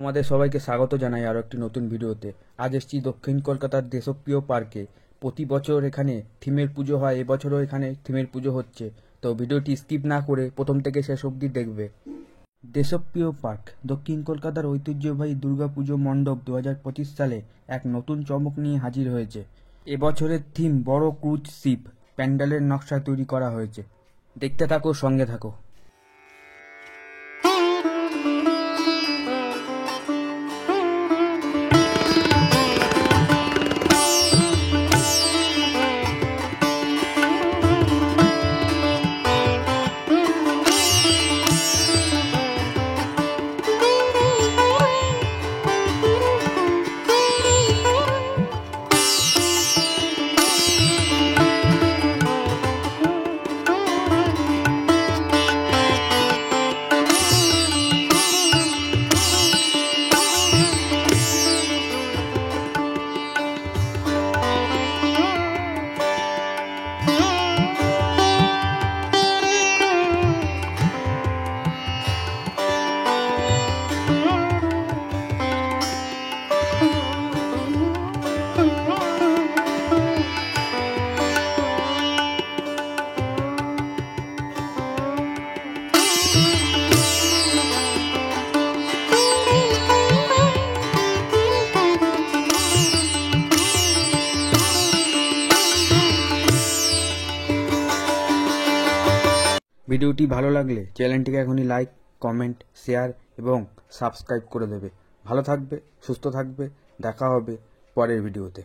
তোমাদের সবাইকে স্বাগত জানাই আরও একটি নতুন ভিডিওতে। আজ এসেছি দক্ষিণ কলকাতার দেশপ্রিয় পার্কে। প্রতি বছর এখানে থিমের পুজো হয়, এবছরও এখানে থিমের পুজো হচ্ছে। তো ভিডিওটি স্কিপ না করে প্রথম থেকে শেষ অবধি দেখবে। দেশপ্রিয় পার্ক দক্ষিণ কলকাতার ঐতিহ্যবাহী দুর্গাপুজো মণ্ডপ 2025 সালে এক নতুন চমক নিয়ে হাজির হয়েছে। এবছরের থিম বড় ক্রুজ শিপ। প্যান্ডেলের নকশা তৈরি করা হয়েছে। দেখতে থাকো, সঙ্গে থাকো। ভিডিওটি ভালো লাগলে চ্যানেলটিকে এখনই লাইক, কমেন্ট, শেয়ার এবং সাবস্ক্রাইব করে দেবে। ভালো থাকবে, সুস্থ থাকবে। দেখা হবে পরের ভিডিওতে।